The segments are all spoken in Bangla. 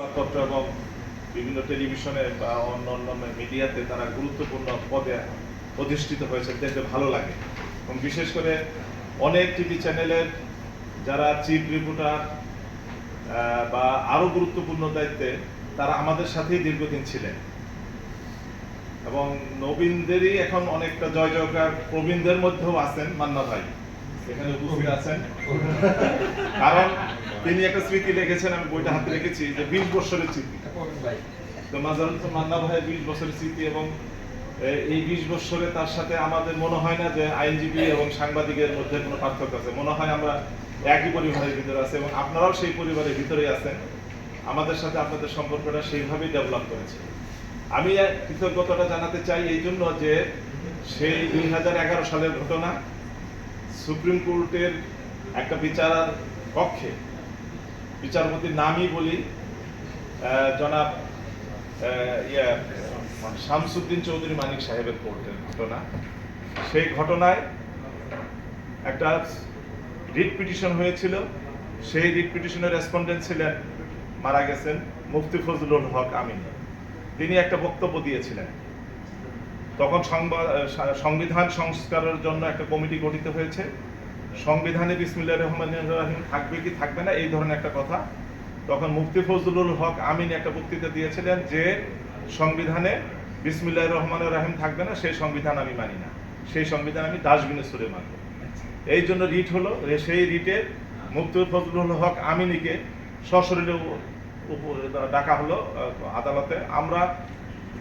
সংবাদপত্র এবং বিভিন্ন টেলিভিশনে বা অন্য মিডিয়াতে তারা গুরুত্বপূর্ণ পদে প্রতিষ্ঠিত হয়েছে, দেখতে ভালো লাগে। এবং বিশেষ করে অনেক টিভি চ্যানেলের যারা চিফ রিপোর্টার বা আরো গুরুত্বপূর্ণ দায়িত্বে তারা আমাদের সাথেই দীর্ঘদিন ছিলেন। এবং নবীনদেরই এখন অনেকটা জয় জয়কার, প্রবীণদের মধ্যেও আছেন মান্না ভাই, এখানে উপস্থিত আছেন। কারণ তিনি একটা স্মৃতি লিখেছেন, আমি বইটা হাতে রেখেছি, যে 20 বছরের স্মৃতি। তো মান্না ভাই 20 বছরের স্মৃতি, এবং এই 20 বছরে তার সাথে আমাদের মনে হয় না যে আইনজীবী এবং সাংবাদিকের মধ্যে কোনো পার্থক্য আছে। মনে হয় আমরা একই পরিবারের ভিতরে আছি, এবং আপনারাও সেই পরিবারের ভিতরেই আছেন। আমাদের সাথে আপনাদের সম্পর্কটা সেইভাবেই ডেভেলপ করেছে। আমি কৃতজ্ঞতাটা জানাতে চাই এই জন্য যে সেই 2011 সালের ঘটনা, সুপ্রিম কোর্টের একটা বিচার কক্ষে বিচারপতির নামই বলি, জনাব শামসুদ্দিন চৌধুরী মানিক সাহেবের কোর্টের ঘটনা। সেই ঘটনায় একটা রিট পিটিশন হয়েছিল। সেই রিট পিটিশনের রেসপন্ডেন্ট ছিলেন, মারা গেছেন, মুফতি ফজলুল হক আমিন। তিনি একটা বক্তব্য দিয়েছিলেন। তখন সংবিধান সংস্কারের জন্য একটা কমিটি গঠিত হয়েছে। সংবিধানে বিসমিল্লাহির রহমানির রহিম থাকবে কি থাকবে না, এই ধরনের একটা কথা। তখন মুফতি ফজলুল হক আমিন একটা বক্তৃতা দিয়েছিলেন যে সংবিধানে বিসমিল্লাহির রহমানির রহিম থাকবে না, সেই সংবিধান আমি মানি না, সেই সংবিধান আমি ডাস্টবিনে ছুঁড়ে মারব। এই জন্য রিট হলো। সেই রিটে মুফতি ফজলুল হক আমিনকে সশরীরে ডাকা হলো আদালতে। আমরা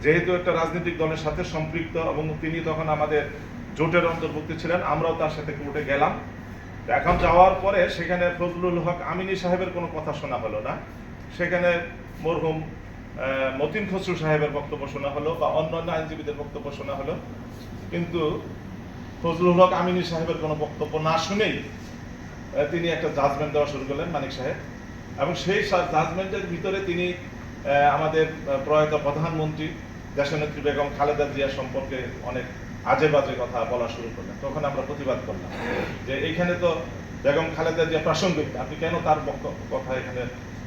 যেহেতু একটা রাজনৈতিক দলের সাথে সম্পৃক্ত এবং তিনি তখন আমাদের জোটের অন্তর্ভুক্ত ছিলেন, আমরাও তার সাথে কোর্টে গেলাম। এখন যাওয়ার পরে সেখানে ফজলুল হক আমিনী সাহেবের কোনো কথা শোনা হলো না। সেখানে মরহুম মতিন খসরু সাহেবের বক্তব্য শোনা হলো বা অন্যান্য আইনজীবীদের বক্তব্য শোনা হলো, কিন্তু ফজলুল হক আমিনী সাহেবের কোনো বক্তব্য না শুনেই তিনি একটা জাজমেন্ট দেওয়া শুরু করলেন, মানিক সাহেব। এবং সেই জাজমেন্টের ভিতরে তিনি আমাদের প্রয়াত প্রধানমন্ত্রী দেশনেত্রী বেগম খালেদা জিয়া সম্পর্কে অনেক আজে বাজে কথা বলা শুরু করলেন। তখন আমরা প্রতিবাদ করলাম যে এইখানে তো বেগম খালেদা জিয়া প্রাসঙ্গিক, আপনি কেন তার কথা এখানে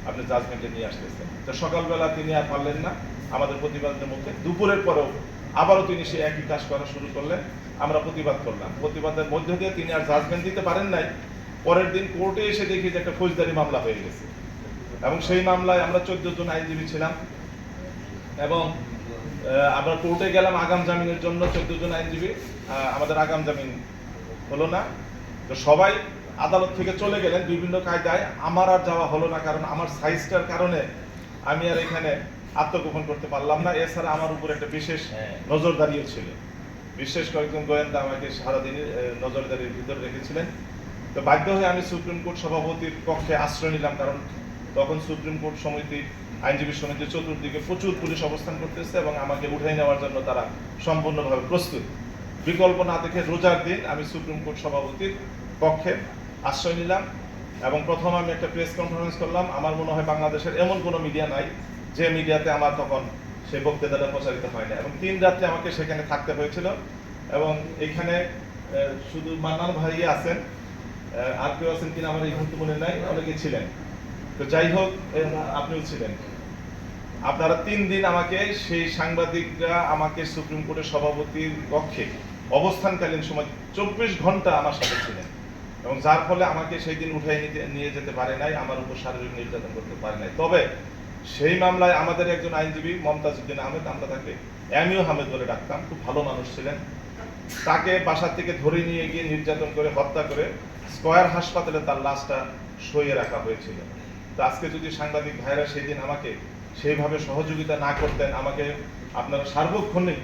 আপনি জাজমেন্টে নিয়ে আসতেছেন। তো সকালবেলা তিনি আর পারলেন না আমাদের প্রতিবাদের মধ্যে। দুপুরের পরেও আবারও তিনি সেই একই কাজ করা শুরু করলেন। আমরা প্রতিবাদ করলাম। প্রতিবাদের মধ্য দিয়ে তিনি আর জাজমেন্ট দিতে পারেন নাই। পরের দিন কোর্টে এসে দেখি যে একটা ফৌজদারি মামলা হয়ে গেছে, এবং সেই মামলায় আমরা 14 জন আইনজীবী ছিলাম। এবং আমরা কোর্টে গেলাম আগাম জামিনের জন্য, 14 জন আইনজীবী। আমাদের আগাম জামিন হলো না। তো সবাই আদালত থেকে চলে গেলেন বিভিন্ন কায়দায়। আমার আর যাওয়া হলো না, কারণ আমার সাইজটার কারণে আমি আর এখানে আত্মগোপন করতে পারলাম না। এছাড়া আমার উপর একটা বিশেষ নজরদারিও ছিল। বিশেষ কয়েকজন গোয়েন্দা আমাকে সারাদিন নজরদারির ভিতরে রেখেছিলেন। তো বাধ্য হয়ে আমি সুপ্রিম কোর্ট সভাপতির কক্ষে আশ্রয় নিলাম, কারণ তখন সুপ্রিম কোর্ট সমিতি, আইনজীবী সমিতির চতুর্দিকে প্রচুর পুলিশ অবস্থান করতেছে এবং আমাকে উঠাই নেওয়ার জন্য তারা সম্পূর্ণভাবে প্রস্তুত। বিকল্প না দেখে রোজার দিন আমি সুপ্রিম কোর্ট সভাপতির কক্ষে আশ্রয় নিলাম। এবং প্রথম আমি একটা প্রেস কনফারেন্স করলাম। আমার মনে হয় বাংলাদেশের এমন কোনো মিডিয়া নাই যে মিডিয়াতে আমার তখন সেই বক্তৃতাটা প্রচারিত হয় না। এবং 3 রাত্রে আমাকে সেখানে থাকতে হয়েছিল। এবং এখানে শুধু মান্নান ভাই আছেন, আর কেউ আছেন কিনা আমার এই মুহূর্তে মনে নাই, অনেকে ছিলেন। তো যাই হোক, আপনিও ছিলেন। আপনারা 3 দিন আমাকে, সেই সাংবাদিকরা আমাকে সুপ্রিম কোর্টের সভাপতির কক্ষে অবস্থানকালীন সময় 24 ঘন্টা আমার সাথে ছিলেন, এবং যার ফলে আমাকে সেই দিন উঠাই নিয়ে যেতে পারে নাই, আমার উপর শারীরিক নির্যাতন করতে পারে নাই। তবে সেই মামলায় আমাদের একজন আইনজীবী মমতাজ উদ্দিন আহমেদ, আমরা তাকে এমিও আহমেদ বলে ডাকতাম, খুব ভালো মানুষ ছিলেন। তাকে বাসা থেকে ধরে নিয়ে গিয়ে নির্যাতন করে হত্যা করে স্কয়ার হাসপাতালে তার লাশটা সইয়ে রাখা হয়েছিল। তো আজকে যদি সাংবাদিক ভাইরা সেই দিন আমাকে সেইভাবে সহযোগিতা না করতেন, আমাকে আপনারা সার্বক্ষণিক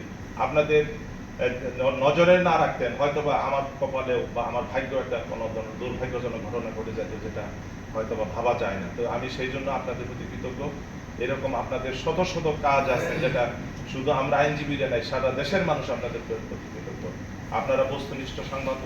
আপনাদের নজরে না রাখতেন, হয়তোবা আমার কপালেও বা আমার ভাগ্য একটা কোনো দুর্ভাগ্যজনক ঘটনা ঘটে যেত, যেটা হয়তোবা ভাবা যায় না। তো আমি সেই জন্য আপনাদের প্রতি কৃতজ্ঞ। এরকম আপনাদের শত শত কাজ আছে, যেটা শুধু আমরা আইনজীবীরা নাই, সারা দেশের মানুষ আপনাদের প্রতি কৃতজ্ঞ। আপনারা বস্তুনিষ্ঠ সংবাদ